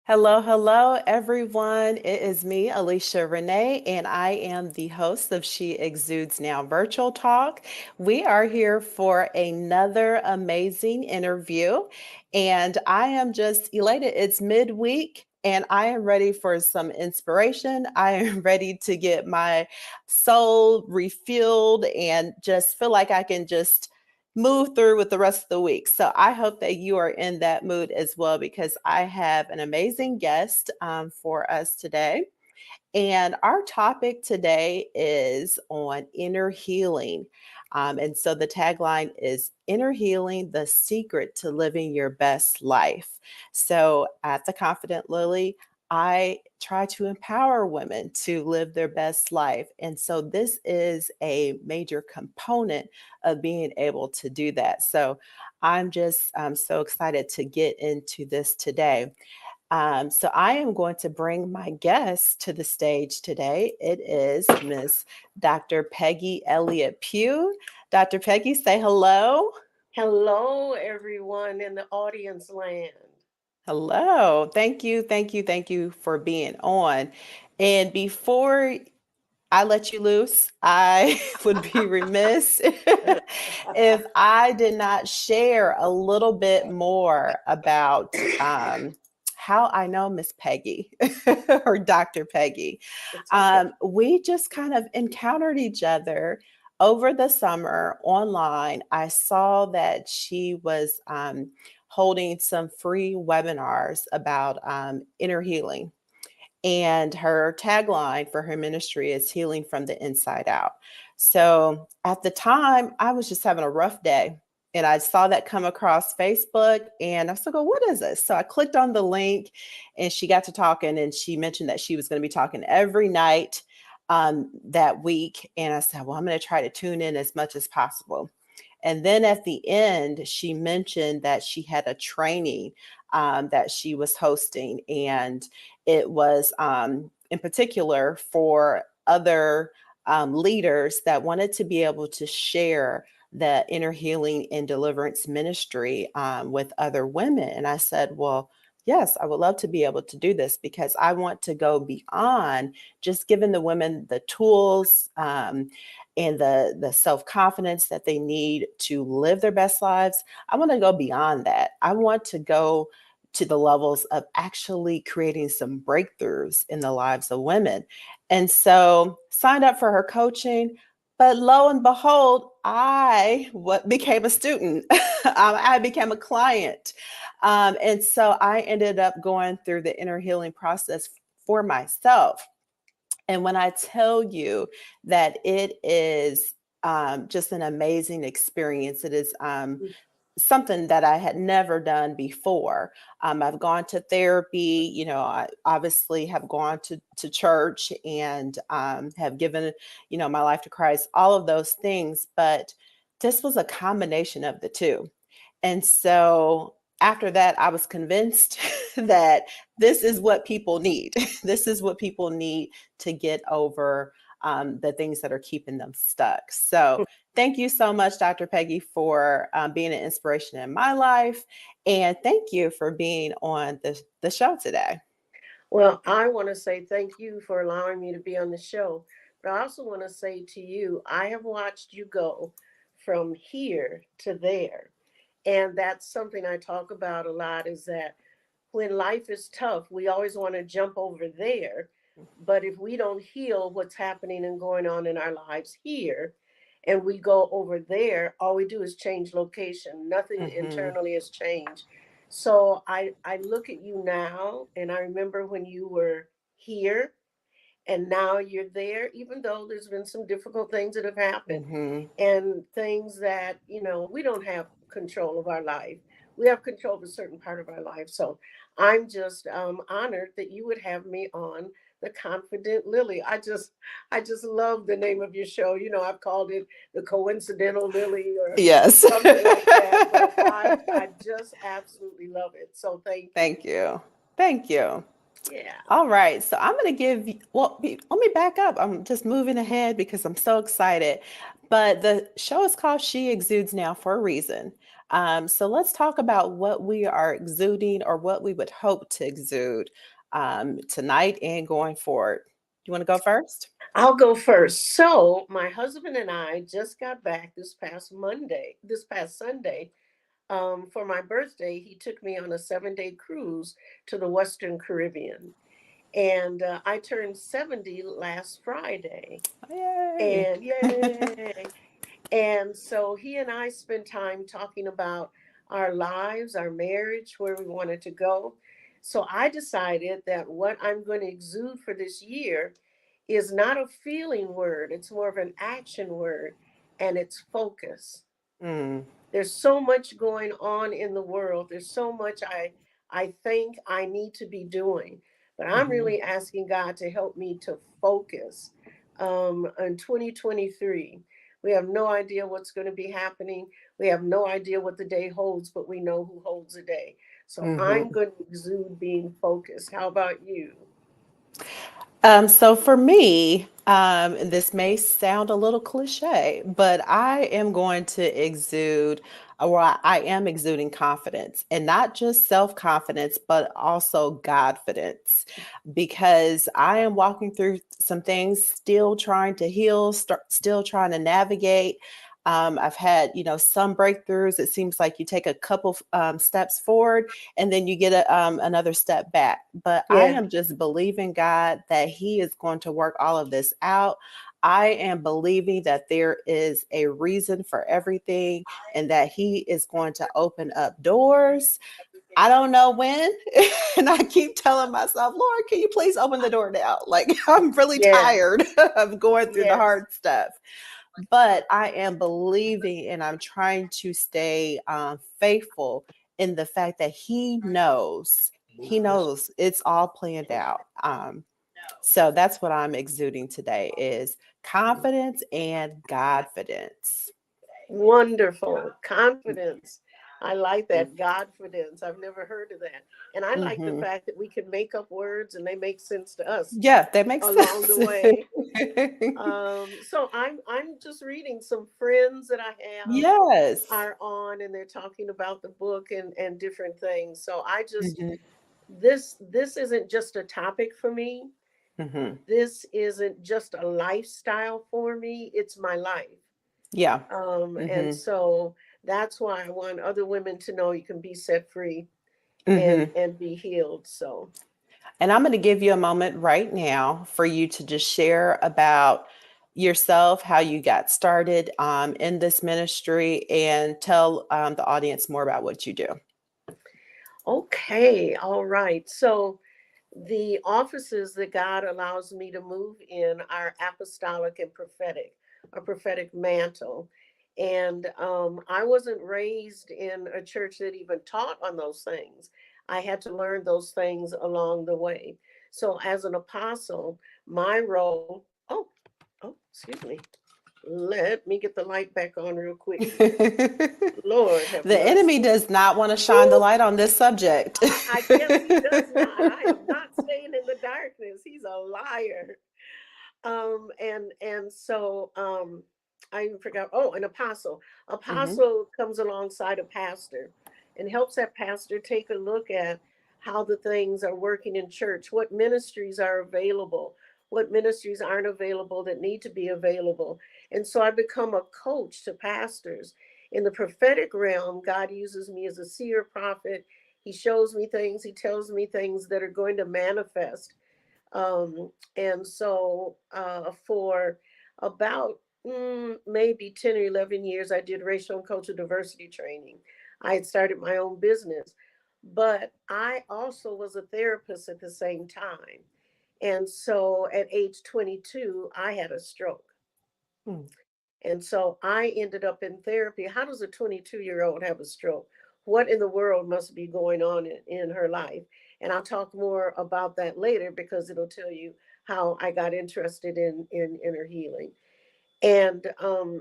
Hello, hello, everyone. It is me, Alicia Renee, and I am the host of She Exudes Now Virtual Talk. We are here for another amazing interview, and I am just elated. It's midweek, and I am ready for some inspiration. I am ready to get my soul refueled and just feel like I can just move through with the rest of the week. So I hope that you are in that mood as well, because I have an amazing guest for us today. And our topic today is on inner healing. And so the tagline is Inner Healing, the Secret to Living Your Best Life. So at The Confident Lily, I try to empower women to live their best life. And so this is a major component of being able to do that. So I'm just so excited to get into this today. So I am going to bring my guest to the stage today. It is Miss Dr. Peggy Elliott-Pugh. Dr. Peggy, say hello. Hello, everyone in the audience land. Hello. Thank you, thank you, thank you for being on. And before I let you loose, I would be remiss if I did not share a little bit more about how I know Miss Peggy or Dr. Peggy. We just kind of encountered each other over the summer online. I saw that she was holding some free webinars about inner healing. And her tagline for her ministry is healing from the inside out. So at the time, I was just having a rough day. And I saw that come across Facebook and I was like, oh, what is this? So I clicked on the link and she got to talking and she mentioned that she was going to be talking every night that week. And I said, well, I'm going to try to tune in as much as possible. And then at the end, she mentioned that she had a training that she was hosting, and it was in particular for other leaders that wanted to be able to share the inner healing and deliverance ministry with other women. And I said, well, yes, I would love to be able to do this because I want to go beyond just giving the women the tools and the self-confidence that they need to live their best lives. I want to go beyond that. I want to go to the levels of actually creating some breakthroughs in the lives of women. And so signed up for her coaching, but lo and behold, I became a student. I became a client. And so I ended up going through the inner healing process for myself. And when I tell you that it is just an amazing experience, it is something that I had never done before. I've gone to therapy, I obviously have gone to church and have given, my life to Christ, all of those things. But this was a combination of the two. And so after that, I was convinced that this is what people need. This is what people need to get over the things that are keeping them stuck. So thank you so much, Dr. Peggy, for being an inspiration in my life. And thank you for being on the show today. Well, I want to say thank you for allowing me to be on the show. But I also want to say to you, I have watched you go from here to there. And that's something I talk about a lot is that when life is tough, we always want to jump over there But if we don't heal what's happening and going on in our lives here, and we go over there, all we do is change location. Nothing Mm-hmm. internally has changed. So I look at you now, and I remember when you were here, and now you're there, even though there's been some difficult things that have happened Mm-hmm. and things that, we don't have control of our life. We have control of a certain part of our life. So I'm just honored that you would have me on the Confident Lily. I just love the name of your show. I've called it the Coincidental Lily or Yes. something like that, but I just absolutely love it. So thank you. Thank you. Thank you. Yeah. All right, so I'm going to let me back up. I'm just moving ahead because I'm so excited. But the show is called She Exudes Now for a reason. So let's talk about what we are exuding or what we would hope to exude tonight and going forward. You want to go first? I'll go first. So, my husband and I just got back this past Sunday. For my birthday, he took me on a 7-day cruise to the Western Caribbean. And I turned 70 last Friday. Yay. And yay! And so he and I spent time talking about our lives, our marriage, where we wanted to go. So I decided that what I'm going to exude for this year is not a feeling word, it's more of an action word, and it's focus. Mm, There's so much going on in the world. There's so much I think I need to be doing. But I'm mhm, really asking God to help me to focus. In 2023, we have no idea what's going to be happening. We have no idea what the day holds, but we know who holds the day. So I'm mhm. going to exude being focused. How about you? So for me, and this may sound a little cliche, but I am going to exude, or I am exuding confidence, and not just self confidence, but also Godfidence, because I am walking through some things, still trying to heal, still trying to navigate. I've had, some breakthroughs. It seems like you take a couple steps forward and then you get another step back. But I Yeah, am just believing God that He is going to work all of this out. I am believing that there is a reason for everything and that He is going to open up doors. I don't know when. And I keep telling myself, Lord, can you please open the door now? Like, I'm really yeah, tired of going through the yes, hard stuff. But I am believing and I'm trying to stay faithful in the fact that he knows it's all planned out. So that's what I'm exuding today is confidence and Godfidence. wonderful. Confidence. I like that. Godfidence. I've never heard of that. And I like the Hmm. fact that we can make up words and they make sense to us Yeah, that makes along the sense. way. So I'm just reading some friends that I have Yes. are on and they're talking about the book and different things. So I just Hmm. this isn't just a topic for me. Hmm. This isn't just a lifestyle for me. It's my life. Yeah. And Hmm. so that's why I want other women to know you can be set free and Hmm. and be healed. So And I'm going to give you a moment right now for you to just share about yourself, how you got started in this ministry, and tell the audience more about what you do. okay, all right. So the offices that God allows me to move in are apostolic and prophetic, a prophetic mantle. And I wasn't raised in a church that even taught on those things. I had to learn those things along the way. So, as an apostle, my role, excuse me, let me get the light back on real quick here. The Lord have enemy mercy. does not want to shine the Woo! light on this subject. I guess he does not. I am not staying in the darkness. He's a liar. And so I even forgot. Oh, an apostle. Hmm. Apostle comes alongside a pastor and helps that pastor take a look at how the things are working in church, what ministries are available, what ministries aren't available that need to be available. And so I become a coach to pastors. In the prophetic realm, God uses me as a seer prophet. He shows me things, he tells me things that are going to manifest And so for about maybe 10 or 11 years, I did racial and cultural diversity training. I had started my own business, but I also was a therapist at the same time. And so at age 22, I had a stroke. Mm. And so I ended up in therapy. How does a 22-year-old have a stroke? What in the world must be going on in her life? And I'll talk more about that later because it'll tell you how I got interested in inner healing. And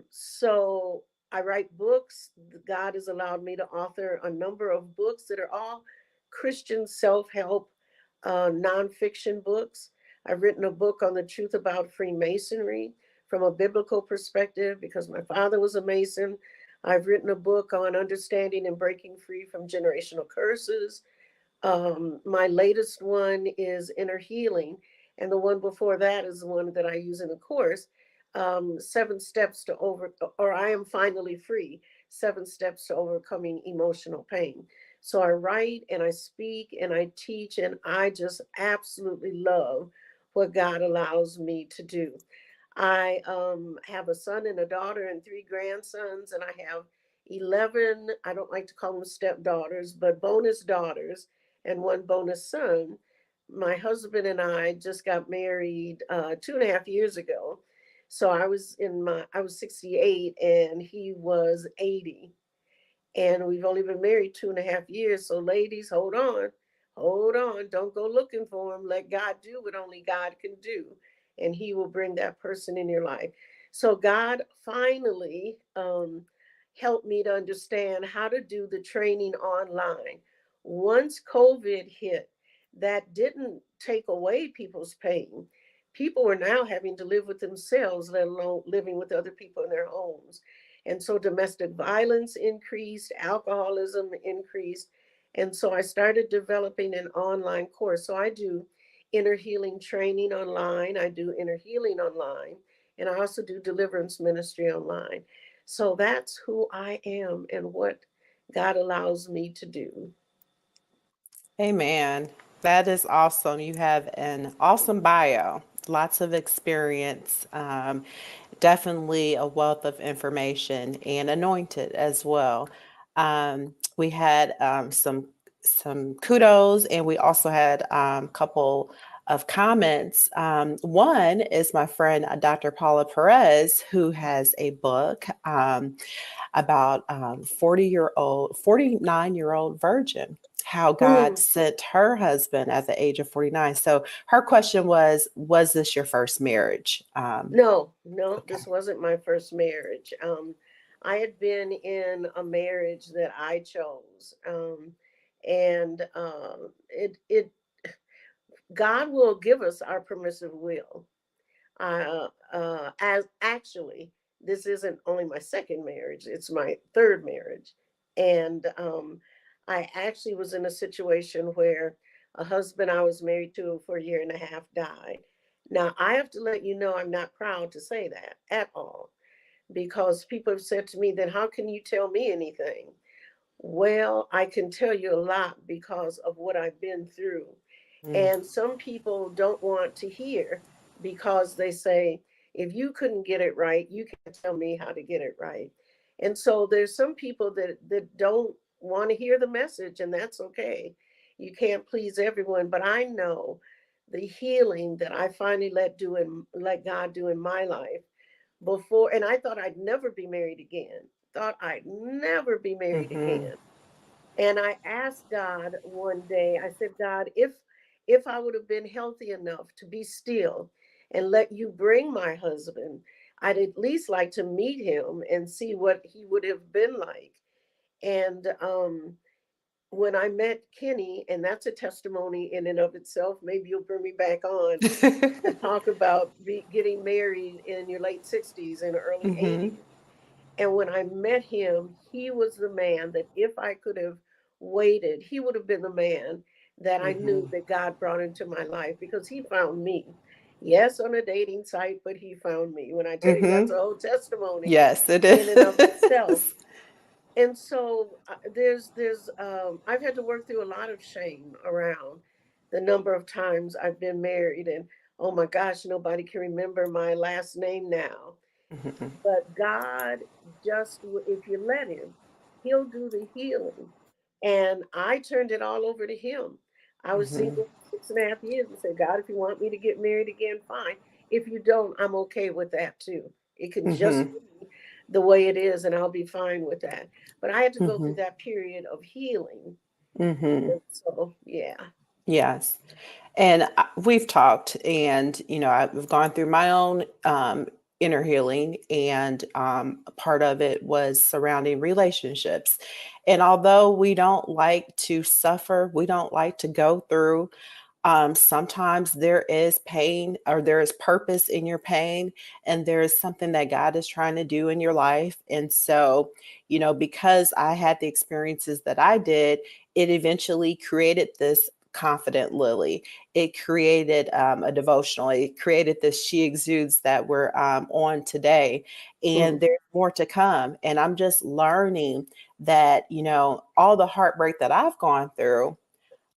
so I write books. God has allowed me to author a number of books that are all Christian self help nonfiction books. I've written a book on the truth about Freemasonry from a biblical perspective because my father was a Mason. I've written a book on understanding and breaking free from generational curses. My latest one is Inner Healing, and the one before that is the one that I use in the course, Seven Steps to Over, or I Am Finally Free, Seven Steps to Overcoming Emotional Pain. So I write and I speak and I teach, and I just absolutely love what God allows me to do. I have a son and a daughter and three grandsons, and I have 11, I don't like to call them stepdaughters, but bonus daughters and one bonus son. My husband and I just got married 2.5 years ago. So I was 68 and he was 80, and we've only been married 2.5 years. So, ladies, hold on, don't go looking for him. Let God do what only God can do, and He will bring that person in your life. So, God finally helped me to understand how to do the training online. Once COVID hit, that didn't take away people's pain. People were now having to live with themselves, let alone living with other people in their homes. And so domestic violence increased, alcoholism increased. And so I started developing an online course. So I do inner healing training online, I do inner healing online, and I also do deliverance ministry online. So that's who I am and what God allows me to do. Amen. That is awesome. You have an awesome bio, lots of experience, definitely a wealth of information, and anointed as well. We had some kudos, and we also had a couple of comments. One is my friend Dr. Paula Perez, who has a book about 49-year-old virgin, how God Hmm. sent her husband at the age of 49. So her question was this your first marriage? No, no, Okay. this wasn't my first marriage. I had been in a marriage that I chose, and it God will give us our permissive will. As actually, this isn't only my second marriage; it's my third marriage, and I actually was in a situation where a husband I was married to for a year and a half died. Now, I have to let you know I'm not proud to say that at all, because people have said to me, then how can you tell me anything? Well, I can tell you a lot because of what I've been through. Mm. And some people don't want to hear because they say, if you couldn't get it right, you can't tell me how to get it right. And so there's some people that don't want to hear the message, and that's okay. You can't please everyone, but I know the healing that I finally let God do in my life before, and I thought I'd never be married again. Thought I'd never be married Mm-hmm. again. And I asked God one day, I said, God, if I would have been healthy enough to be still and let you bring my husband, I'd at least like to meet him and see what he would have been like. And when I met Kenny, and that's a testimony in and of itself, maybe you'll bring me back on to talk about getting married in your late 60s and early Mm-hmm. 80s. And when I met him, he was the man that if I could have waited, he would have been the man that I Mm-hmm. knew that God brought into my life because he found me. Yes, on a dating site, but he found me. When I tell you that's Mm-hmm. a whole testimony Yes, it in and of itself. is. And so there's I've had to work through a lot of shame around. the number of times I've been married, and oh my gosh, nobody can remember my last name now. Mhm. But God, just if you let Him, He'll do the healing. And I turned it all over to Him. I was Mhm. single for 6.5 years and said, God, if you want me to get married again, fine. If you don't, I'm okay with that too. It can just Mhm. be the way it is, and I'll be fine with that. But I had to go through Mhm. that period of healing. Mhm. And so, yeah. Yes. And we've talked, and I've gone through my own inner healing, and a part of it was surrounding relationships. And although we don't like to suffer, we don't like to go through, sometimes there is pain or there is purpose in your pain, and there is something that God is trying to do in your life. And so, because I had the experiences that I did, it eventually created this confident Lily. It created a devotional. It created this She Exudes that we're on today. And Mm, there's more to come. And I'm just learning that, all the heartbreak that I've gone through,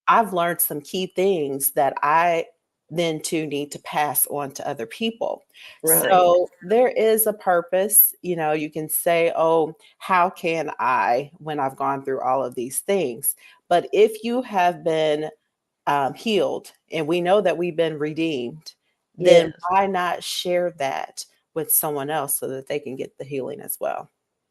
I've learned some key things that I then too need to pass on to other people. right. So there is a purpose. You can say, oh, how can I when I've gone through all of these things? But if you have been healed and we know that we've been redeemed, then Yes. why not share that with someone else so that they can get the healing as well?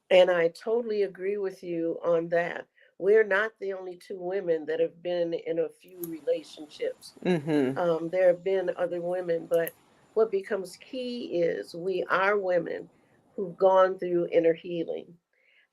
And I totally agree with you on that. We're not the only two women that have been in a few relationships. Mm-hmm. There have been other women, but what becomes key is we are women who've gone through inner healing.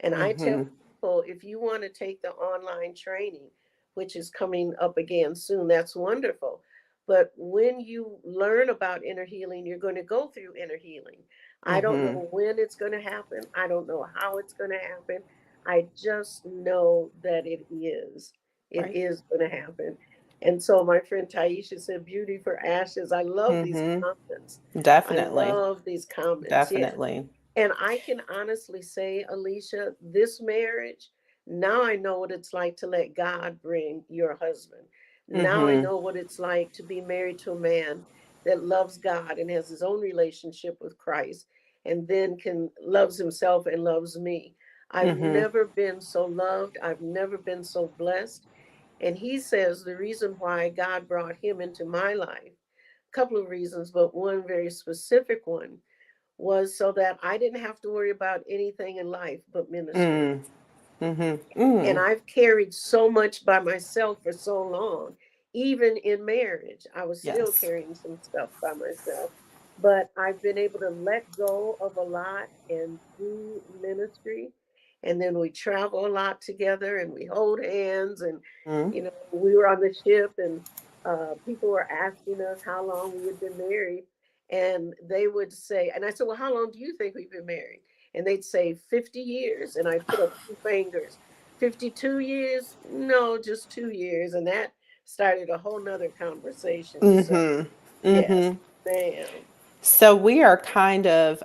And I tell Mm-hmm. people, if you want to take the online training, which is coming up again soon, that's wonderful. But when you learn about inner healing, you're going to go through inner healing. I don't Mm-hmm. know when it's going to happen. I don't know how it's going to happen. I just know that it is. It Right. is going to happen. And so my friend Taisha said, Beauty for Ashes. I love these Mm-hmm. comments. I Definitely. love these comments. Yeah. Definitely. And I can honestly say, Alicia, this marriage, now I know what it's like to let God bring your husband. Now I Mm-hmm. know what it's like to be married to a man that loves God and has his own relationship with Christ, and then can loves himself and loves me. I've Mm-hmm. never been so loved. I've never been so blessed. And he says the reason why God brought him into my life, a couple of reasons, but one very specific one was so that I didn't have to worry about anything in life but ministry. Mm. Mhm. And Mm. I've carried so much by myself for so long. Even in marriage, I was still Yes. carrying some stuff by myself. But I've been able to let go of a lot and do ministry. And then we travel a lot together and we hold hands. And, Mm. we were on the ship, and people were asking us how long we had been married. And they would say, and I said, well, how long do you think we've been married? And they'd say 50 years. And I put up two fingers. 52 years? No, just 2 years. And that started a whole nother conversation. So, Mhm. yes, Mhm. ma'am. So we are kind of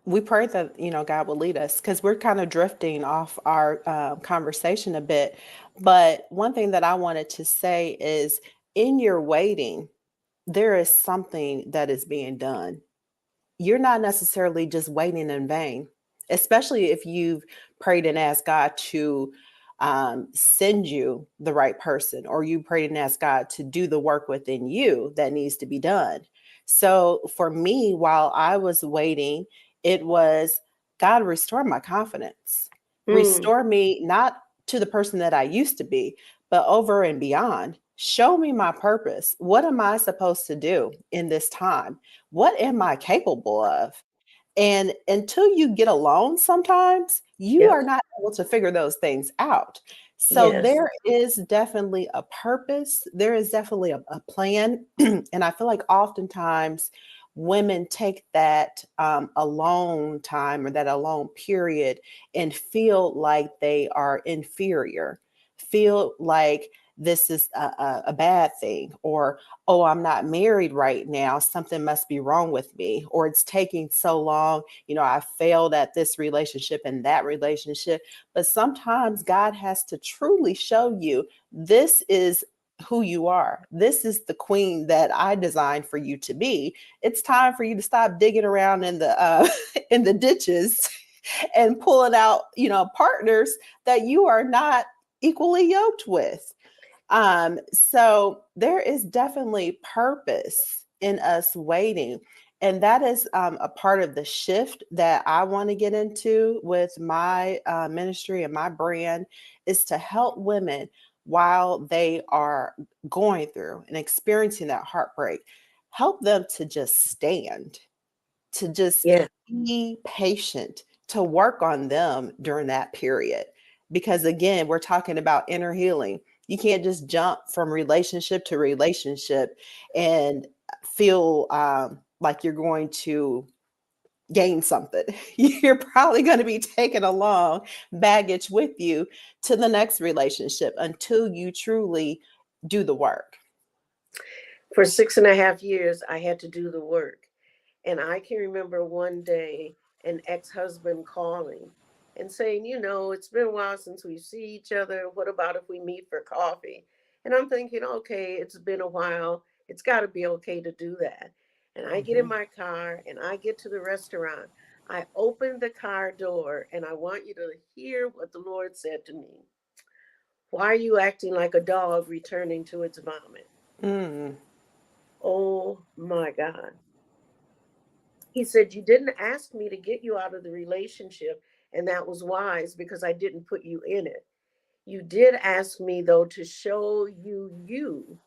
we pray that God will lead us because we're kind of drifting off our conversation a bit. But one thing that I wanted to say is, in your waiting, there is something that is being done. You're not necessarily just waiting in vain, especially if you've prayed and asked God to send you the right person, or you prayed and asked God to do the work within you that needs to be done. So for me, while I was waiting, it was, God, restore my confidence, Mm, restore me not to the person that I used to be, but over and beyond. Show me my purpose. What am I supposed to do in this time? What am I capable of? And until you get alone, sometimes you yep. are not able to figure those things out. So Yes. there is definitely a purpose. There is definitely a plan. And I feel like oftentimes women take that alone time or that alone period and feel like they are inferior, feel like this is a bad thing, or oh, I'm not married right now, something must be wrong with me, or it's taking so long, I failed at this relationship and that relationship. But sometimes God has to truly show you, this is who you are. This is the queen that I designed for you to be. It's time for you to stop digging around in the in the ditches and pulling out, partners that you are not equally yoked with. So there is definitely purpose in us waiting. And that is a part of the shift that I want to get into with my ministry and my brand, is to help women while they are going through and experiencing that heartbreak, help them to just stand, to just Yeah. be patient, to work on them during that period. Because again, we're talking about inner healing. You can't just jump from relationship to relationship and feel like you're going to gain something. You're probably going to be taking along baggage with you to the next relationship until you truly do the work. For 6.5 years, I had to do the work. And I can remember one day an ex-husband calling and saying, it's been a while since we see each other. What about if we meet for coffee? And I'm thinking, okay, it's been a while. It's got to be okay to do that. And I get in Mhm. my car and I get to the restaurant. I open the car door and I want you to hear what the Lord said to me. Why are you acting like a dog returning to its vomit? Mm. Oh my God. He said, you didn't ask me to get you out of the relationship, and that was wise because I didn't put you in it. You did ask me, though, to show you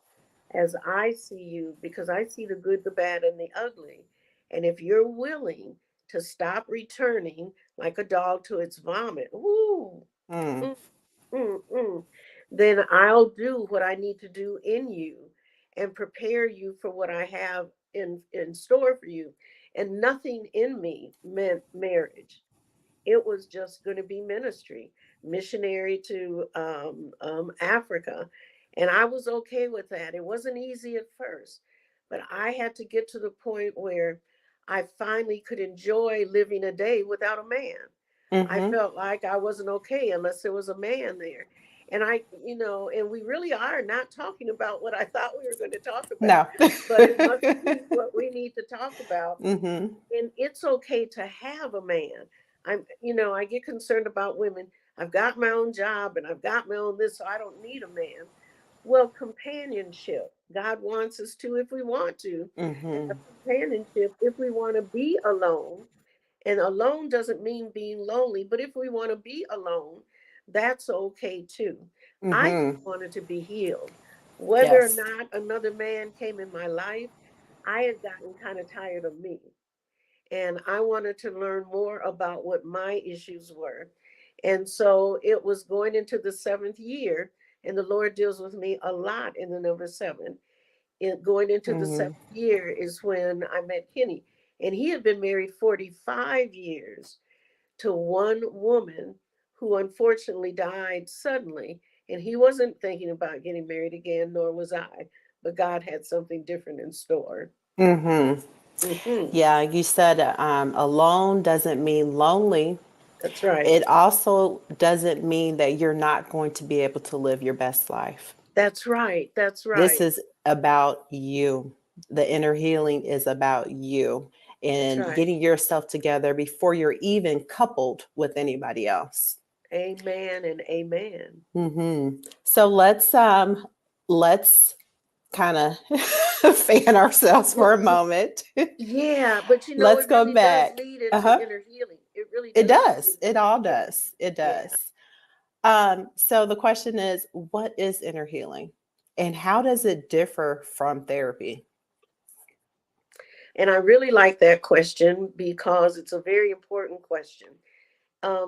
as I see you, because I see the good, the bad, and the ugly. And if you're willing to stop returning like a dog to its vomit, whoo, Mm. mm, mm, mm, then I'll do what I need to do in you and prepare you for what I have in store for you. And nothing in me meant marriage. It was just going to be ministry, missionary to Africa. And I was okay with that. It wasn't easy at first, but I had to get to the point where I finally could enjoy living a day without a man. I Mhm. felt like I wasn't okay unless there was a man there. And and we really are not talking about what I thought we were going to talk about, No. but it must be what we need to talk about. Mhm. And it's okay to have a man. I get concerned about women. I've got my own job and I've got my own this, so I don't need a man. Well, companionship. God wants us to if we want to have Mhm. companionship, if we want to be alone. And alone doesn't mean being lonely, but if we want to be alone, that's okay too. I just Mhm. wanted to be healed. Whether or Yes. not another man came in my life, I had gotten kind of tired of me. And I wanted to learn more about what my issues were. And so it was going into the seventh year, and the Lord deals with me a lot in the number seven. Going into the Mhm. seventh year is when I met Kenny, and he had been married 45 years to one woman who unfortunately died suddenly. And he wasn't thinking about getting married again, nor was I, but God had something different in store. Mhm. Hmm. Yeah, you said alone doesn't mean lonely. That's right. It also doesn't mean that you're not going to be able to live your best life. That's right. That's This right. is about you. The inner healing is about you That's and right. getting yourself together before you're even coupled with anybody else. Amen and amen. So let's kind of fan ourselves for a moment. Yeah, but Let's it go really does back. lead into Uh-huh. inner healing. It really It does lead does. into It inner all healing. does. It Yeah. does. So the question is, what is inner healing? And how does it differ from therapy? And I really like that question because it's a very important question.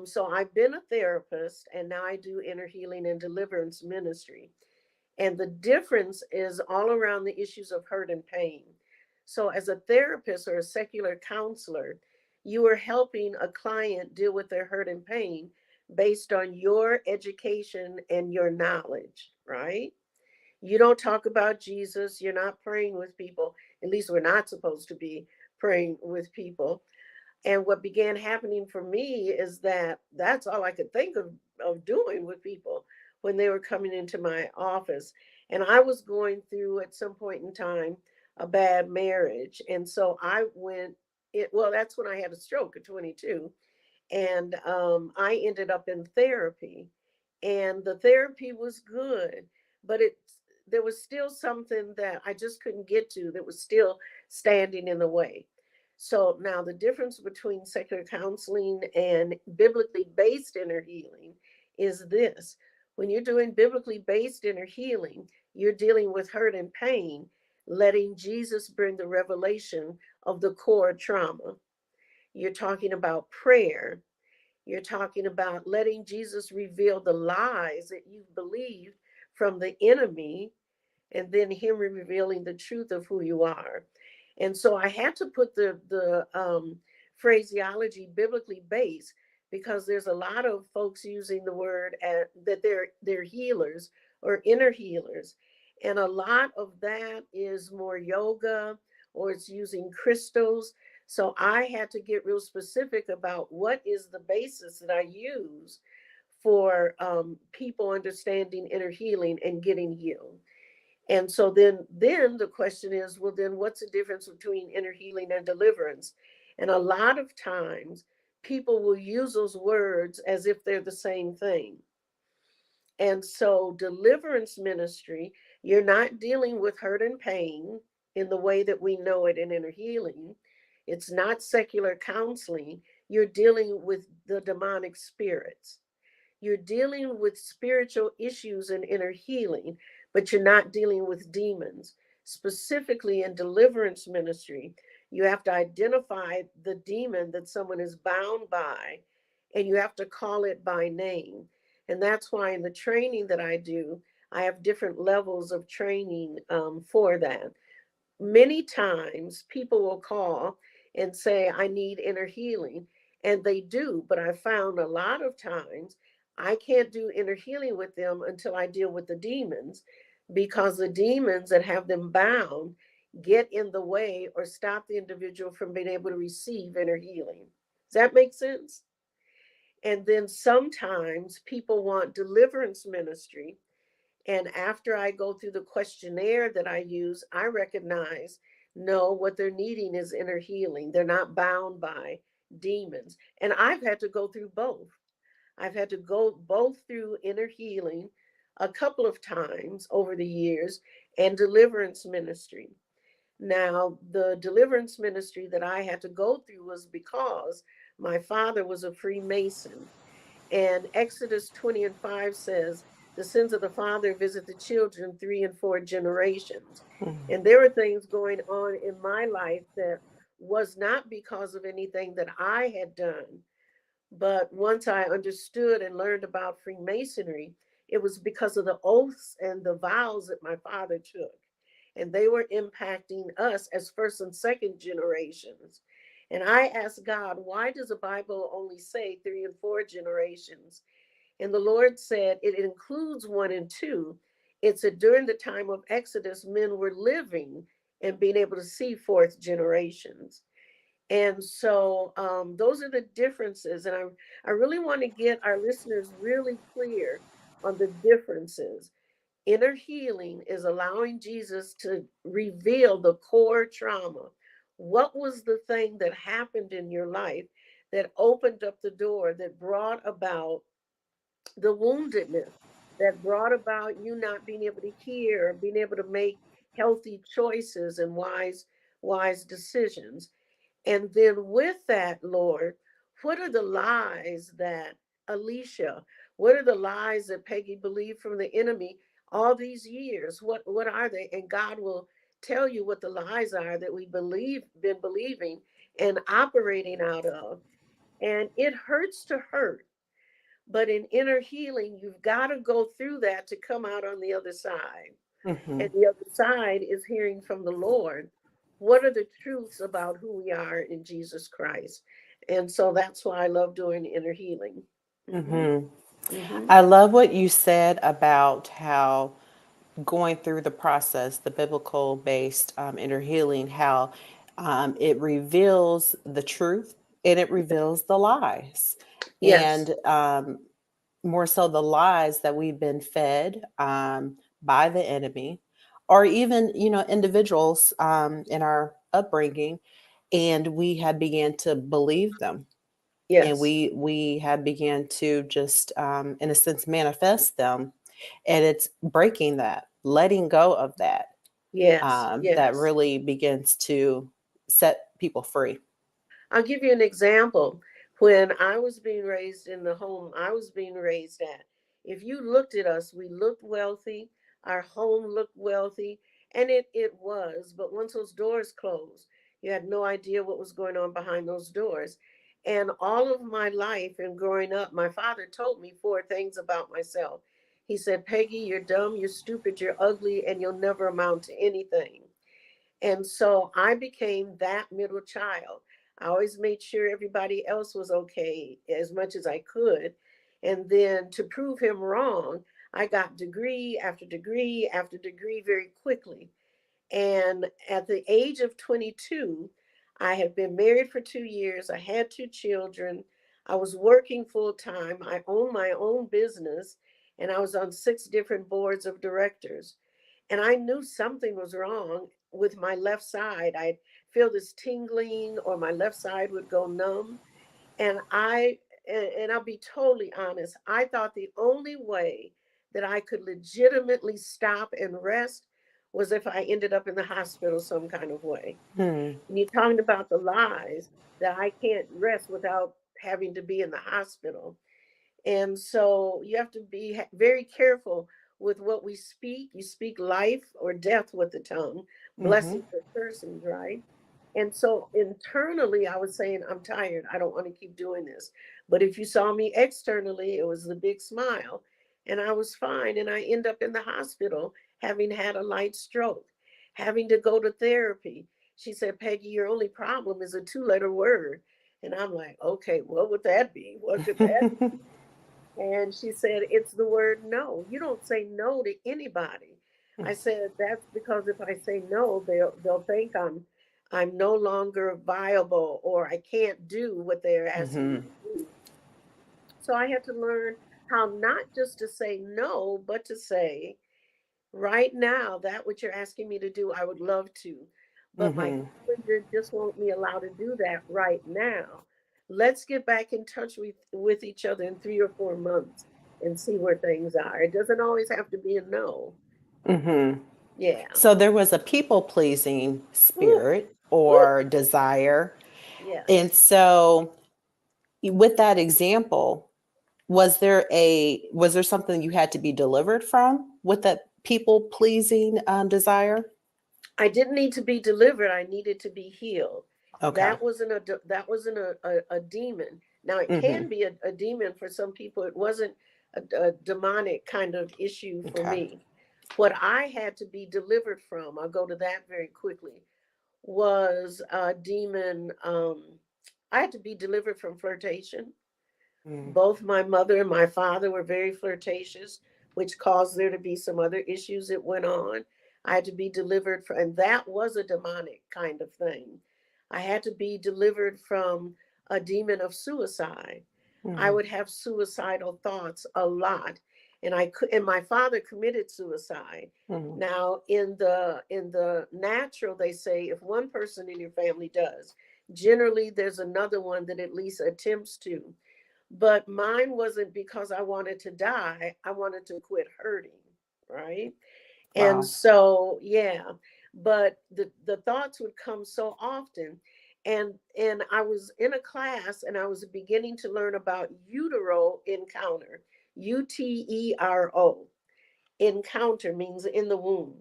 So I've been a therapist and now I do inner healing and deliverance ministry. And the difference is all around the issues of hurt and pain. So, as a therapist or a secular counselor, you are helping a client deal with their hurt and pain based on your education and your knowledge, right? You don't talk about Jesus. You're not praying with people. At least we're not supposed to be praying with people. And what began happening for me is that that's all I could think of doing with people when they were coming into my office. And I was going through at some point in time a bad marriage. And so I went, well, that's when I had a stroke at 22. And I ended up in therapy. And the therapy was good, but there was still something that I just couldn't get to that was still standing in the way. So now the difference between secular counseling and biblically based inner healing is this. When you're doing biblically based inner healing, you're dealing with hurt and pain, letting Jesus bring the revelation of the core trauma. You're talking about prayer. You're talking about letting Jesus reveal the lies that you've believed from the enemy, and then him revealing the truth of who you are. And so I had to put the phraseology biblically based, because there's a lot of folks using the word that they're healers or inner healers, and a lot of that is more yoga, or it's using crystals. So I had to get real specific about what is the basis that I use for people understanding inner healing and getting healed. And so then the question is, well, then what's the difference between inner healing and deliverance? And a lot of times people will use those words as if they're the same thing. And so deliverance ministry, you're not dealing with hurt and pain in the way that we know it in inner healing. It's not secular counseling. You're dealing with the demonic spirits. You're dealing with spiritual issues and inner healing, but you're not dealing with demons. Specifically in deliverance ministry, you have to identify the demon that someone is bound by, and you have to call it by name. And that's why in the training that I do, I have different levels of training for that. Many times people will call and say, I need inner healing. And they do. But I found a lot of times I can't do inner healing with them until I deal with the demons, because the demons that have them bound get in the way or stop the individual from being able to receive inner healing. Does that make sense? And then sometimes people want deliverance ministry, and after I go through the questionnaire that I use, I recognize, no, what they're needing is inner healing. They're not bound by demons. And I've had to go through both. I've had to go both through inner healing a couple of times over the years and deliverance ministry. Now, the deliverance ministry that I had to go through was because my father was a Freemason. And Exodus 20 and 5 says, the sins of the father visit the children 3 and 4 generations. And there were things going on in my life that was not because of anything that I had done. But once I understood and learned about Freemasonry, it was because of the oaths and the vows that my father took. And they were impacting us as first and second generations. And I asked God, why does the Bible only say 3 and 4 generations? And the Lord said it includes 1 and 2. It's that during the time of Exodus, men were living and being able to see fourth generations. And so those are the differences. And I really want to get our listeners really clear on the differences. Inner healing is allowing Jesus to reveal the core trauma. What was the thing that happened in your life that opened up the door, that brought about the woundedness, that brought about you not being able to hear, being able to make healthy choices and wise decisions? And then with that, Lord, what are the lies that Alicia, what are the lies that Peggy believed from the enemy all these years? What are they? And God will tell you what the lies are that we been believing and operating out of. And it hurts to hurt. But in inner healing, you've got to go through that to come out on the other side. Mm-hmm. And the other side is hearing from the Lord. What are the truths about who we are in Jesus Christ? And so that's why I love doing inner healing. Hmm. Mm-hmm. Hmm. I love what you said about how going through the process, the biblical based inner healing, how it reveals the truth and it reveals the lies. Yes. And more so the lies that we've been fed by the enemy, or even, individuals in our upbringing, and we had began to believe them, and Yes, we had began to just, in a sense, manifest them, and it's breaking that, letting go of that, yes, that yes. really begins to set people free. I'll give you an example. When I was being raised in the home I was being raised at, if you looked at us, we looked wealthy, our home looked wealthy, and it was. But once those doors closed, you had no idea what was going on behind those doors. And all of my life and growing up, my father told me four things about myself. He said, Peggy, you're dumb, you're stupid, you're ugly, and you'll never amount to anything. And so I became that middle child. I always made sure everybody else was okay as much as I could. And then to prove him wrong, I got degree after degree after degree very quickly. And at the age of 22, I had been married for 2 years. I had two children. I was working full time. I owned my own business, and I was on six different boards of directors. And I knew something was wrong with my left side. I'd feel this tingling, or my left side would go numb. And I'll be totally honest, I thought the only way that I could legitimately stop and rest was if I ended up in the hospital some kind of way. Hmm. And you're talking about the lies that I can't rest without having to be in the hospital. And so you have to be very careful with what we speak. You speak life or death with the tongue, Mm-hmm. blessings or cursings, right? And so internally, I was saying, I'm tired. I don't want to keep doing this. But if you saw me externally, it was the big smile, and I was fine. And I end up in the hospital having had a light stroke, having to go to therapy. She said, Peggy, your only problem is a two-letter word. And I'm like, okay, what would that be? What could that be? And she said, it's the word no. You don't say no to anybody. I said, that's because if I say no, they'll think I'm no longer viable, or I can't do what they're asking me Mm-hmm. to do. So I had to learn how not just to say no, but to say, right now, that what you're asking me to do, I would love to. But my Mm-hmm. calendar just won't me allow to do that right now. Let's get back in touch with each other in 3 or 4 months and see where things are. It doesn't always have to be a no. Mm-hmm. Yeah. So there was a people pleasing Ooh, spirit ooh, or desire. And yes. so with that example, was there something you had to be delivered from with that people pleasing desire? I didn't need to be delivered. I needed to be healed. Okay. That wasn't a demon. Now it Mm-hmm. can be a demon for some people. It wasn't a demonic kind of issue for Okay. me. What I had to be delivered from, I'll go to that very quickly, was a demon. I had to be delivered from flirtation. Mm-hmm. Both my mother and my father were very flirtatious, which caused there to be some other issues that went on. I had to be delivered from, and that was a demonic kind of thing. I had to be delivered from a demon of suicide. I Mm-hmm. would have suicidal thoughts a lot, and I could. And my father committed suicide. Now, in the natural, they say if one person in your family does, generally there's another one that at least attempts to, but mine wasn't because I wanted to die. I wanted to quit hurting, right? And Wow. so, yeah, but the thoughts would come so often. And I was in a class and I was beginning to learn about utero encounter, utero. Encounter means in the womb.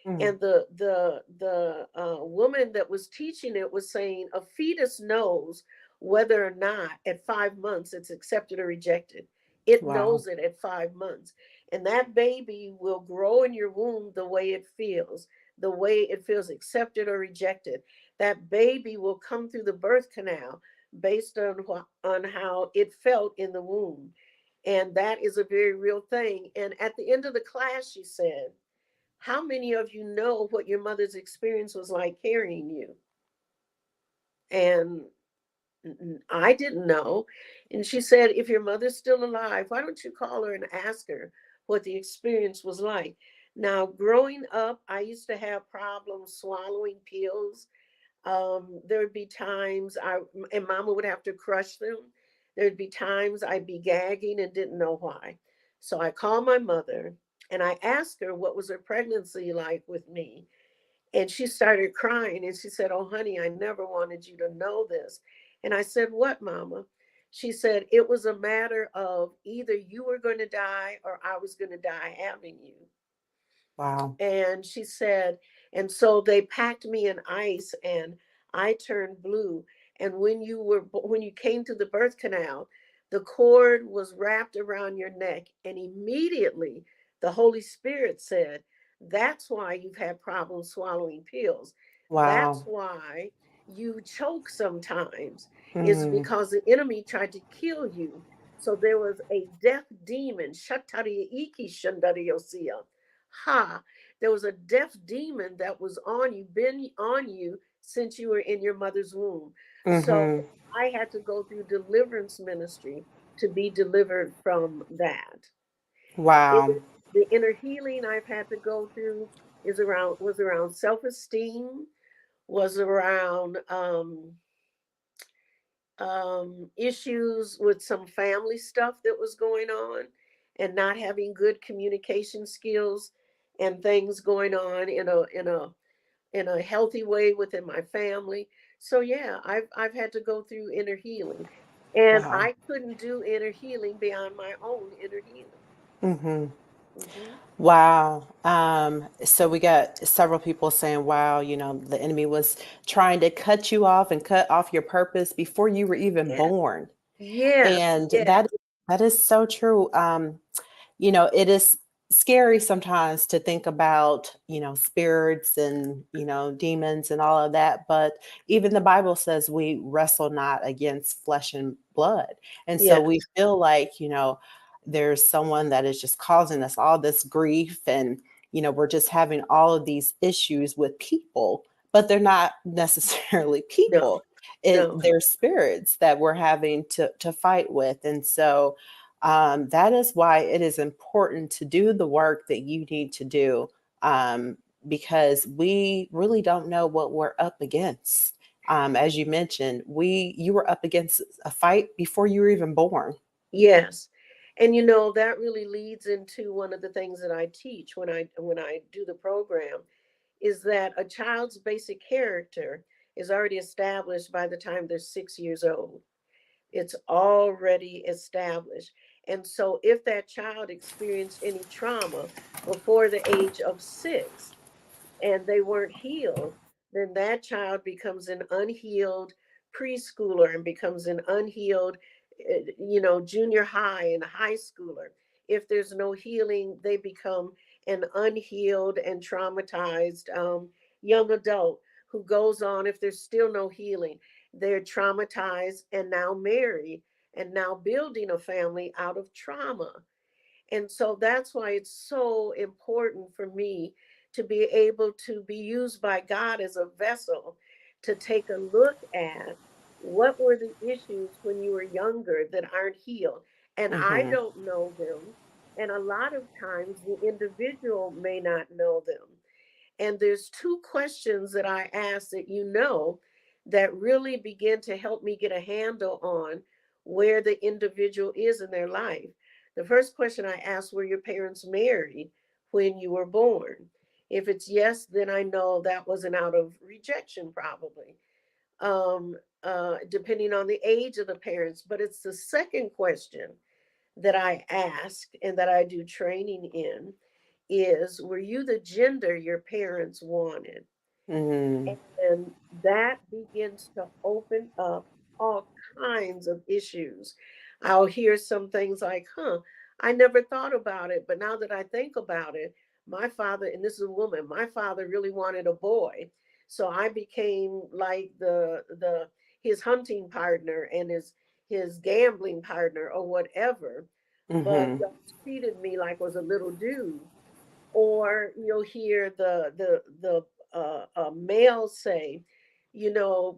Mm-hmm. And the woman that was teaching it was saying a fetus knows whether or not at 5 months it's accepted or rejected. It Wow. knows it at 5 months. And that baby will grow in your womb the way it feels accepted or rejected. That baby will come through the birth canal based on how it felt in the womb. And that is a very real thing. And at the end of the class, she said, how many of you know what your mother's experience was like carrying you? And I didn't know. And she said, if your mother's still alive, why don't you call her and ask her what the experience was like? Now, growing up, I used to have problems swallowing pills. There would be times and Mama would have to crush them. There'd be times I'd be gagging and didn't know why. So I called my mother and I asked her what was her pregnancy like with me. And she started crying and she said, "Oh, honey, I never wanted you to know this." And I said, "What, Mama?" She said, "It was a matter of either you were going to die or I was going to die having you." Wow. And she said, and so they packed me in ice and I turned blue. And when you came to the birth canal, the cord was wrapped around your neck. And immediately the Holy Spirit said, "That's why you've had problems swallowing pills. That's Wow. why you choke sometimes, is Mm, because the enemy tried to kill you." So there was a death demon. Shatari iki shandariosia. Ha, there was a deaf demon that was on you, been on you since you were in your mother's womb. So mm-hmm. I had to go through deliverance ministry to be delivered from that. It, Wow. the inner healing I've had to go through was around self-esteem, was around issues with some family stuff that was going on, and not having good communication skills and things going on in a healthy way within my family. So yeah, I've had to go through inner healing, and Wow. I couldn't do inner healing beyond my own inner healing. Mm-hmm. Hmm. Wow. So we got several people saying, wow, the enemy was trying to cut you off and cut off your purpose before you were even Yeah. born. Yes. And Yes. that is so true. It is scary sometimes to think about, spirits and, demons and all of that. But even the Bible says we wrestle not against flesh and blood. And so Yes. we feel like, there's someone that is just causing us all this grief and, we're just having all of these issues with people, but they're not necessarily No. people. No. They're spirits that we're having to fight with. And so that is why it is important to do the work that you need to do, because we really don't know what we're up against. As you mentioned, you were up against a fight before you were even born. Yes. And that really leads into one of the things that I teach when I do the program, is that a child's basic character is already established by the time they're 6 years old. It's already established. And so if that child experienced any trauma before the age of 6, and they weren't healed, then that child becomes an unhealed preschooler and becomes an unhealed, junior high and high schooler. If there's no healing, they become an unhealed and traumatized young adult who goes on, if there's still no healing, they're traumatized and now married and now building a family out of trauma. And so that's why it's so important for me to be able to be used by God as a vessel to take a look at what were the issues when you were younger that aren't healed. And I Hmm. don't know them. And a lot of times the individual may not know them. And there's two questions that I ask that that really begin to help me get a handle on where the individual is in their life. The first question I ask: were your parents married when you were born? If it's yes, then I know that wasn't out of rejection, probably. Depending on the age of the parents. But it's the second question that I ask and that I do training in is: were you the gender your parents wanted? Hmm. And that begins to open up all kinds of issues. I'll hear some things like, I never thought about it, but now that I think about it, my father, and this is a woman, my father really wanted a boy. So I became like the his hunting partner and his gambling partner or whatever. But Hmm. y'all treated me like I was a little dude. Or you'll hear the male say,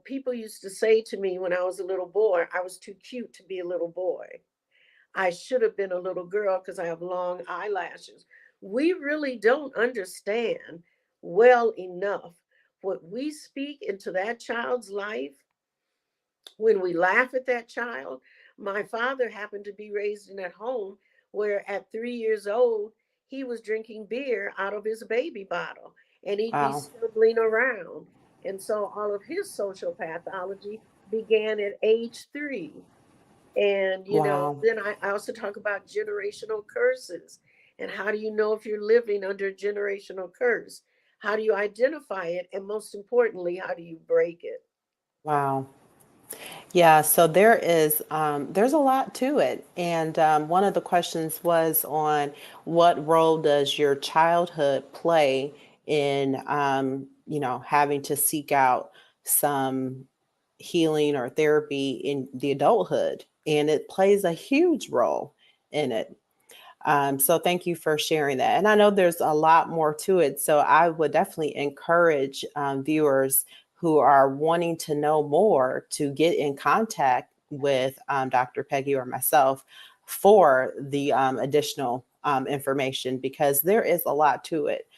people used to say to me when I was a little boy, I was too cute to be a little boy. I should have been a little girl because I have long eyelashes. we really don't understand well enough what we speak into that child's life when we laugh at that child. My father happened to be raised in that home where at 3 years old, he was drinking beer out of his baby bottle and he'd be Wow. stumbling around. And so all of his social pathology began at age 3. And, Wow. then I also talk about generational curses. And how do you know if you're living under a generational curse? How do you identify it? And most importantly, how do you break it? Wow. Yeah, so there's a lot to it, and one of the questions was on what role does your childhood play in having to seek out some healing or therapy in the adulthood, and it plays a huge role in it. So thank you for sharing that. And I know there's a lot more to it. So I would definitely encourage viewers who are wanting to know more to get in contact with Dr. Peggy or myself for the additional information, because there is a lot to it.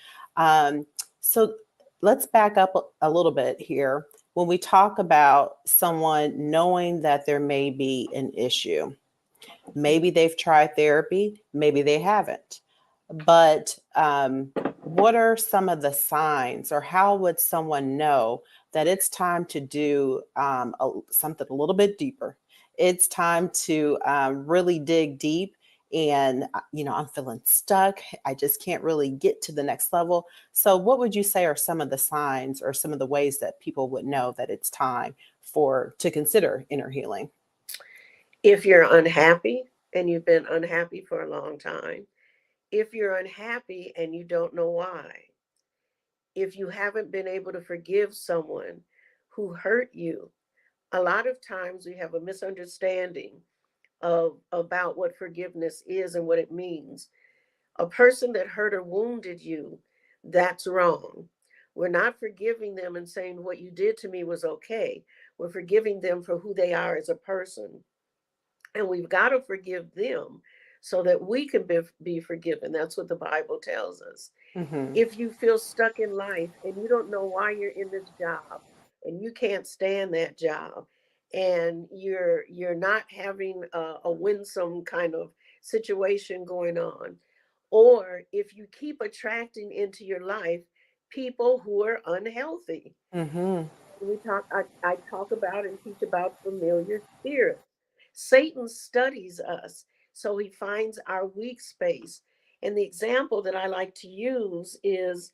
So let's back up a little bit here. When we talk about someone knowing that there may be an issue, maybe they've tried therapy, maybe they haven't. But what are some of the signs, or how would someone know that it's time to do something a little bit deeper? It's time to really dig deep. And, I'm feeling stuck. I just can't really get to the next level. So, what would you say are some of the signs or some of the ways that people would know that it's time to consider inner healing? If you're unhappy and you've been unhappy for a long time, if you're unhappy and you don't know why, if you haven't been able to forgive someone who hurt you, a lot of times we have a misunderstanding of about what forgiveness is and what it means. A person that hurt or wounded you, that's wrong. We're not forgiving them and saying what you did to me was okay. We're forgiving them for who they are as a person. And we've got to forgive them so that we can be forgiven. That's what the Bible tells us. Hmm. If you feel stuck in life and you don't know why you're in this job and you can't stand that job and you're not having a winsome kind of situation going on, or if you keep attracting into your life people who are unhealthy, Hmm. I talk about and teach about familiar spirits. Satan studies us, so he finds our weak space. And the example that I like to use is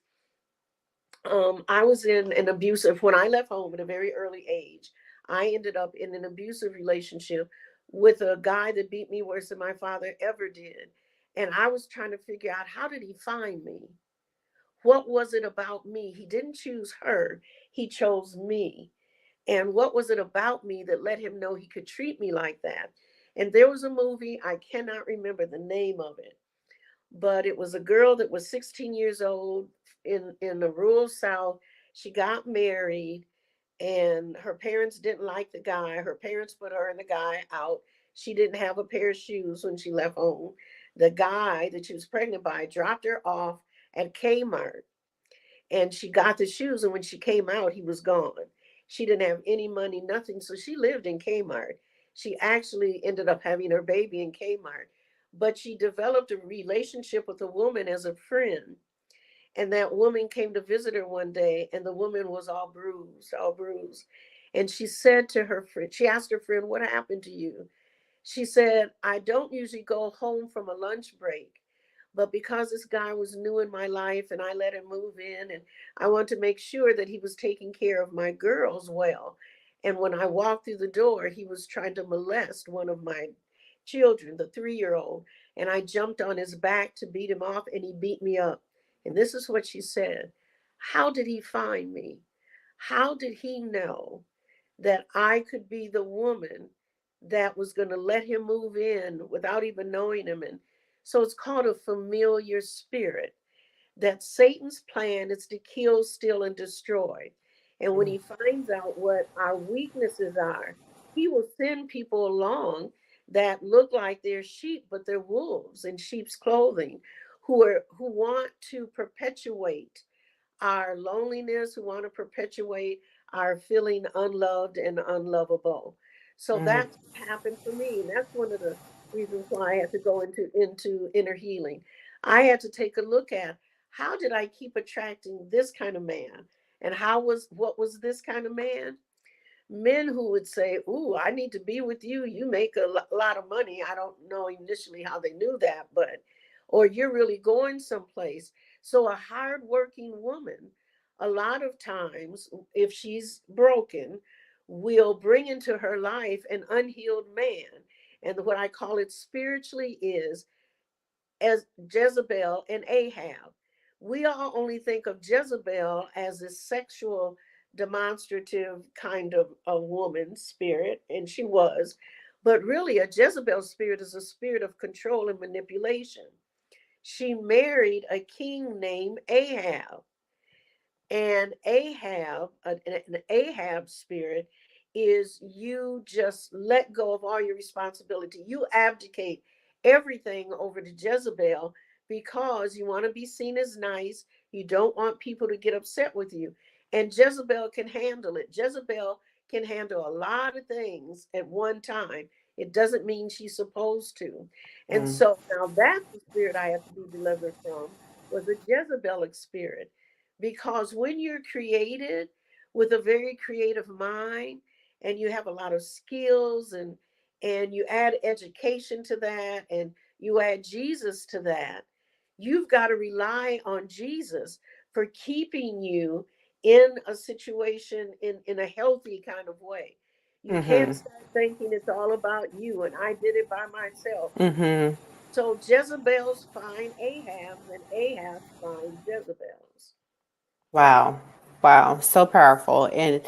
I was in an abusive, when I left home at a very early age, I ended up in an abusive relationship with a guy that beat me worse than my father ever did. And I was trying to figure out, how did he find me? What was it about me? He didn't choose her, he chose me. And what was it about me that let him know he could treat me like that? And there was a movie, I cannot remember the name of it, but it was a girl that was 16 years old in the rural South. She got married and her parents didn't like the guy. Her parents put her and the guy out. She didn't have a pair of shoes when she left home. The guy that she was pregnant by dropped her off at Kmart and she got the shoes. And when she came out, he was gone. She didn't have any money, nothing. So she lived in Kmart. She actually ended up having her baby in Kmart. But she developed a relationship with a woman as a friend. And that woman came to visit her one day, and the woman was all bruised, all bruised. And she said to her friend, she asked her friend, "What happened to you?" She said, "I don't usually go home from a lunch break, but because this guy was new in my life and I let him move in, and I want to make sure that he was taking care of my girls well. And when I walked through the door, he was trying to molest one of my children, the 3 year old. And I jumped on his back to beat him off, and he beat me up." And this is what she said: "How did he find me? How did he know that I could be the woman that was going to let him move in without even knowing him?" And so it's called a familiar spirit. That Satan's plan is to kill, steal, and destroy. And when he finds out what our weaknesses are, he will send people along that look like they're sheep, but they're wolves in sheep's clothing. who want to perpetuate our loneliness, who want to perpetuate our feeling unloved and unlovable. So Mm, that's what happened for me. And that's one of the reasons why I had to go into inner healing. I had to take a look at, how did I keep attracting this kind of man? And what was this kind of man? Men who would say, "Ooh, I need to be with you. You make a lot of money." I don't know initially how they knew that, but, or you're really going someplace. So a hardworking woman, a lot of times, if she's broken, will bring into her life an unhealed man. And what I call it spiritually is as Jezebel and Ahab. We all only think of Jezebel as a sexual, demonstrative kind of a woman spirit, and she was. But really, a Jezebel spirit is a spirit of control and manipulation. She married a king named Ahab, and an Ahab spirit is, you just let go of all your responsibility. You abdicate everything over to Jezebel because you want to be seen as nice. You don't want people to get upset with you. And Jezebel can handle it. Jezebel can handle a lot of things at one time. It doesn't mean she's supposed to. And mm, so now that's the spirit I have to be delivered from, was a Jezebelic spirit. Because when you're created with a very creative mind, and you have a lot of skills, and you add education to that, and you add Jesus to that, you've got to rely on Jesus for keeping you in a situation in a healthy kind of way. You can't mm-hmm, start thinking it's all about you and I did it by myself. mm-hmm. So Jezebel's find Ahab's, and Ahab's find Jezebel's. Wow. Wow. So powerful. And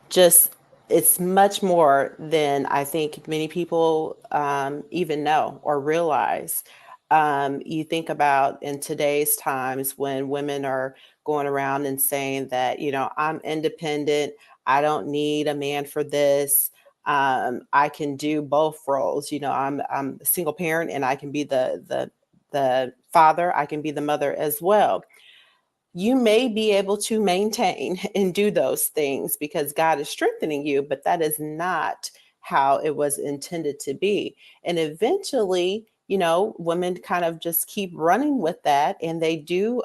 just, it's much more than I think many people even know or realize. You think about in today's times when women are going around and saying that, I'm independent. I don't need a man for this. I can do both roles. I'm a single parent and I can be the father. I can be the mother as well. You may be able to maintain and do those things because God is strengthening you, but that is not how it was intended to be. And eventually, women kind of just keep running with that, and they do,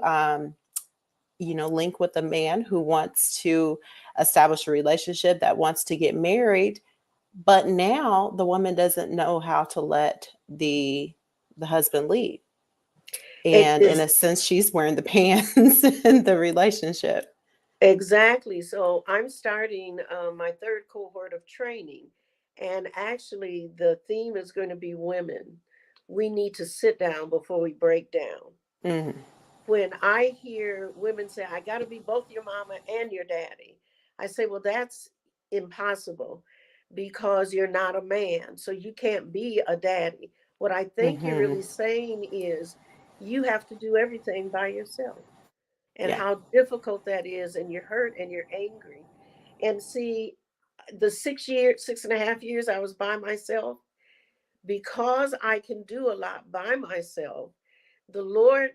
link with a man who wants to establish a relationship, that wants to get married. But now the woman doesn't know how to let the husband lead, It and in is a sense, she's wearing the pants in the relationship. exactly. So I'm starting my third cohort of training, and actually, the theme is going to be women. We need to sit down before we break down. Mhm, When I hear women say, "I got to be both your mama and your daddy," I say, "Well, that's impossible because you're not a man. So you can't be a daddy." What I think you're mhm. really saying is, you have to do everything by yourself, and Yeah. how difficult that is, and you're hurt and you're angry. And see, the 6.5 years I was by myself, because I can do a lot by myself, the Lord,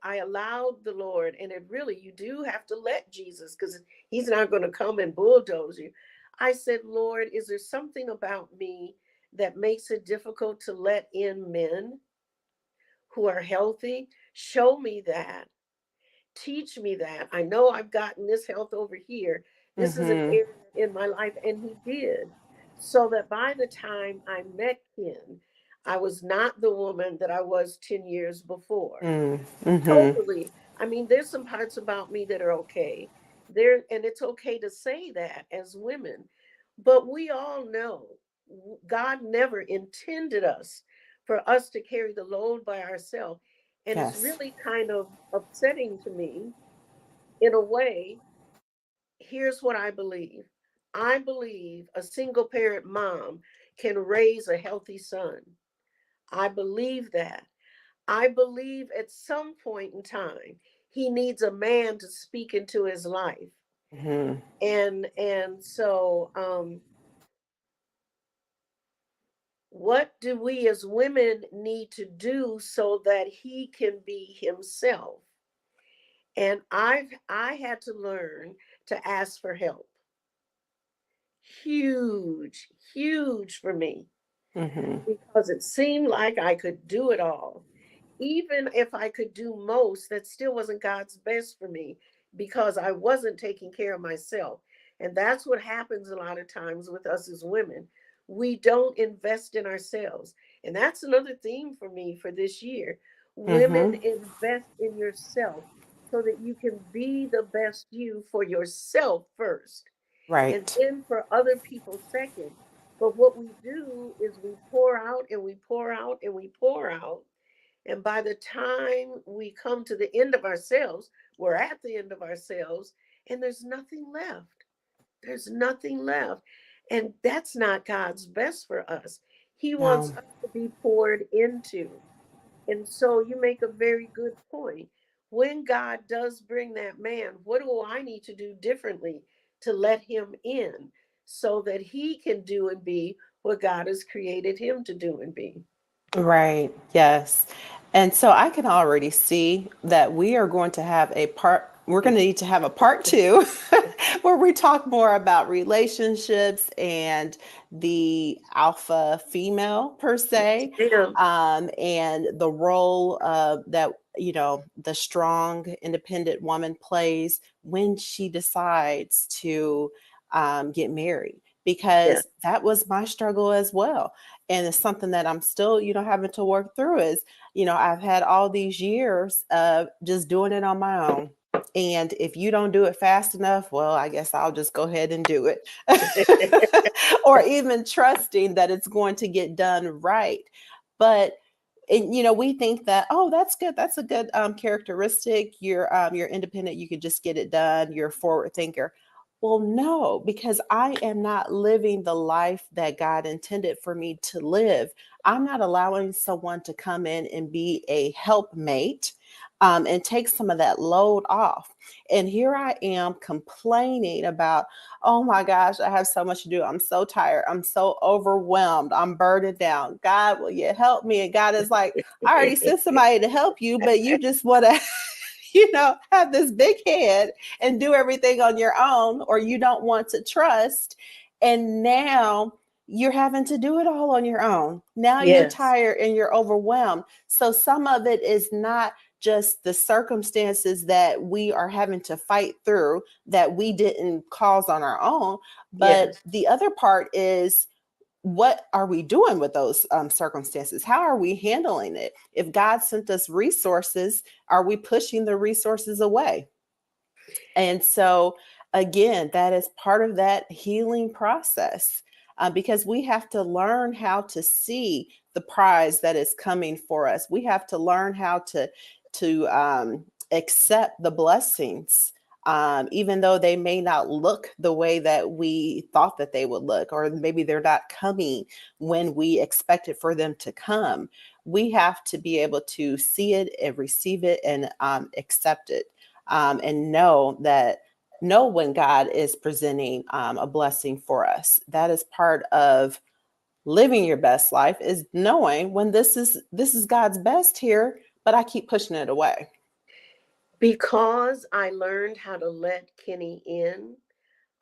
I allowed the Lord, and it really, you do have to let Jesus, because he's not going to come and bulldoze you. I said, "Lord, is there something about me that makes it difficult to let in men who are healthy? Show me that. Teach me that. I know I've gotten this health over here. This is an Mhm, area in my life." And he did. So that by the time I met Ken, I was not the woman that I was 10 years before. mm, mhm. Totally. I mean, there's some parts about me that are okay. There, and it's okay to say that as women. But we all know God never intended us for us to carry the load by ourselves. And it's Yes. really kind of upsetting to me in a way. Here's what I believe. I believe a single parent mom can raise a healthy son. I believe that. I believe at some point in time he needs a man to speak into his life. And so What do we as women need to do so that he can be himself? And I had to learn to ask for help. Huge, huge for me, Hmm. because it seemed like I could do it all. Even if I could do most, that still wasn't God's best for me, because I wasn't taking care of myself. And that's what happens a lot of times with us as women. We don't invest in ourselves. And that's another theme for me for this year. Women, Hmm. invest in yourself so that you can be the best you for yourself first, and Right. then for other people second. But what we do is we pour out and we pour out and we pour out. And by the time we come to the end of ourselves, we're at the end of ourselves and there's nothing left. There's nothing left. And that's not God's best for us. He wants No. us to be poured into. And so you make a very good point. When God does bring that man, what do I need to do differently to let him in so that he can do and be what God has created him to do and be? Right. Yes. And so I can already see that we are going to have a part, we're going to need to have a part two where we talk more about relationships and the alpha female per Yes, se, ma'am. and the role that, the strong, independent woman plays when she decides to get married. Yes. Because that was my struggle as well, and it's something that I'm still, having to work through. Is, I've had all these years of just doing it on my own. And if you don't do it fast enough, well, I guess I'll just go ahead and do it. Or even trusting that it's going to get done right. But and we think that, oh, that's good, that's a good characteristic, you're independent, you could just get it done, you're a forward thinker. Well, no, because I am not living the life that God intended for me to live. I'm not allowing someone to come in and be a helpmate, and take some of that load off. And here I am complaining about, oh my gosh, I have so much to do. I'm so tired. I'm so overwhelmed. I'm burdened down. God, will you help me? And God is like, I already sent somebody to help you, but you just want to, have this big head and do everything on your own, or you don't want to trust. And now you're having to do it all on your own. Now you're Yes. tired and you're overwhelmed. So some of it is not just the circumstances that we are having to fight through that we didn't cause on our own, but Yes. the other part is, what are we doing with those circumstances? How are we handling it? If God sent us resources, are we pushing the resources away? And so, again, that is part of that healing process, because we have to learn how to see the prize that is coming for us. We have to learn how to accept the blessings, even though they may not look the way that we thought that they would look, or maybe they're not coming when we expected for them to come. We have to be able to see it and receive it and accept it, and know when God is presenting a blessing for us. That is part of living your best life, is knowing when this is God's best here, but I keep pushing it away. Because I learned how to let Kenny in,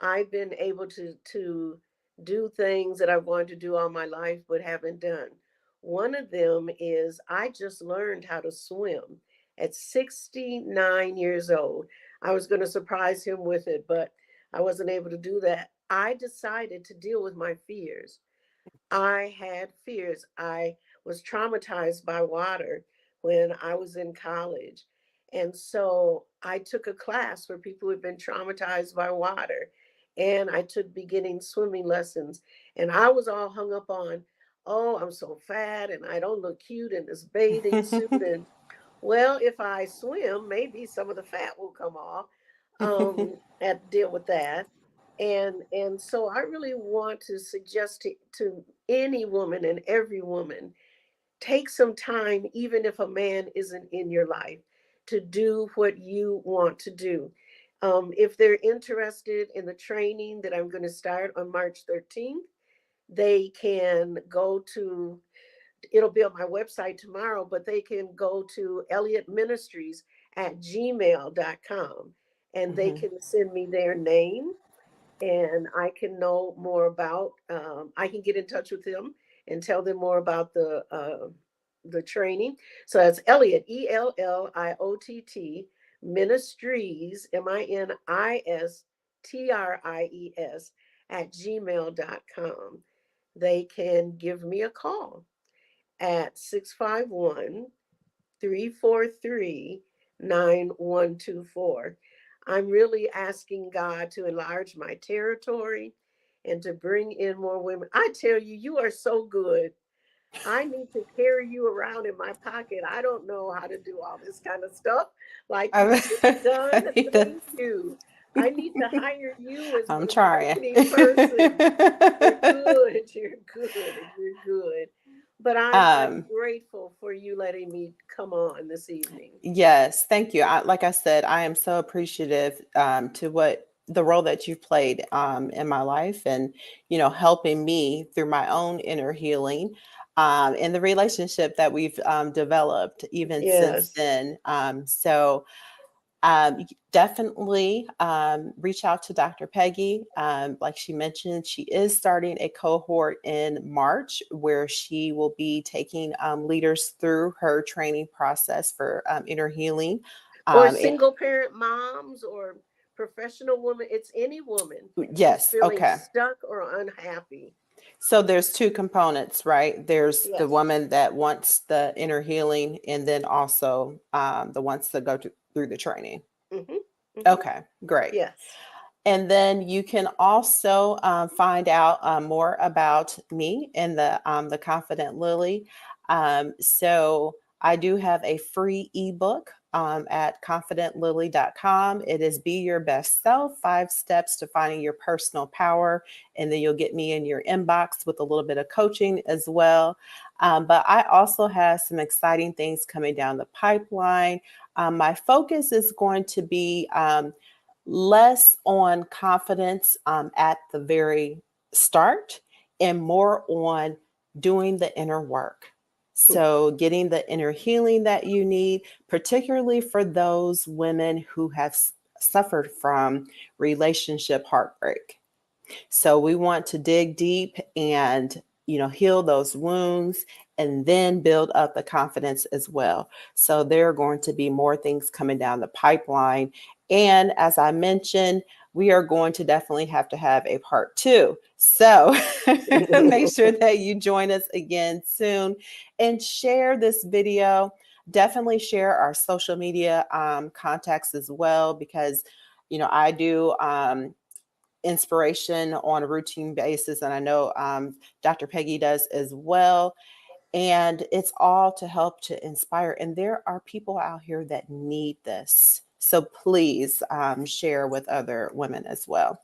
I've been able to do things that I've wanted to do all my life but haven't done. One of them is I just learned how to swim at 69 years old. I was going to surprise him with it, but I wasn't able to do that. I decided to deal with my fears. I had fears. I was traumatized by water when I was in college. And so I took a class for people who had been traumatized by water. And I took beginning swimming lessons. And I was all hung up on, oh, I'm so fat and I don't look cute in this bathing suit. And well, if I swim, maybe some of the fat will come off. And deal with that. And so I really want to suggest to any woman and every woman, take some time, even if a man isn't in your life, to do what you want to do. If they're interested in the training that I'm going to start on March 13th, they can go to, it'll be on my website tomorrow, but they can go to elliottministries@gmail.com, and they Hmm. can send me their name, and I can know more about. I can get in touch with them and tell them more about the training. So that's Elliott, ELLIOTT Ministries, MINISTRIES @gmail.com. They can give me a call at 651-343-9124. I'm really asking God to enlarge my territory and to bring in more women. I tell you, you are so good. I need to carry you around in my pocket. I don't know how to do all this kind of stuff like you've done. I need to- Thank you. I need to hire you as I'm my trying. marketing person. You're good. You're good. You're good. But I'm um, grateful for you letting me come on this evening. yes, thank you. Like I said, I am so appreciative to what the role that you've played in my life, and helping me through my own inner healing, and the relationship that we've developed even since Yes. then. So definitely reach out to Dr. Peggy. Like she mentioned, she is starting a cohort in March where she will be taking leaders through her training process for inner healing. Or It, single parent moms or professional woman. It's any woman who's yes, feeling okay. stuck or unhappy. So there's two components, right? There's the Yes. woman that wants the inner healing, and then also the ones that through the training. Hmm. Hmm. Okay, great. Yes. And then you can also find out more about me and the Confident Lily. So I do have a free ebook at confidentlily.com. It is Be Your Best Self, 5 Steps to Finding Your Personal Power. And then you'll get me in your inbox with a little bit of coaching as well. But I also have some exciting things coming down the pipeline. My focus is going to be less on confidence at the very start and more on doing the inner work. So, getting the inner healing that you need, particularly for those women who have suffered from relationship heartbreak. So we want to dig deep and heal those wounds and then build up the confidence as well. So there are going to be more things coming down the pipeline. And as I mentioned, we are going to definitely have to have a part 2. So make sure that you join us again soon and share this video. Definitely share our social media contacts as well, because I do inspiration on a routine basis. And I know Dr. Peggy does as well. And it's all to help to inspire. And there are people out here that need this. So please share with other women as well.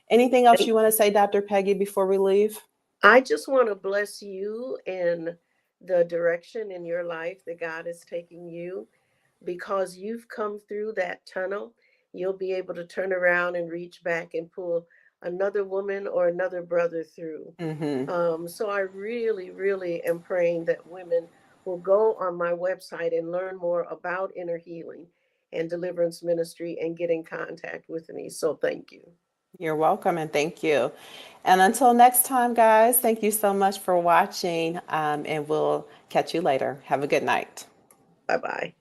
Anything else you want to say, Dr. Peggy, before we leave? I just want to bless you in the direction in your life that God is taking you, because you've come through that tunnel. You'll be able to turn around and reach back and pull another woman or another brother through. Mm-hmm. So I really, really am praying that women will go on my website and learn more about inner healing and deliverance ministry and get in contact with me. So thank you. You're welcome, and thank you. And until next time, guys, thank you so much for watching, and we'll catch you later. Have a good night. Bye bye.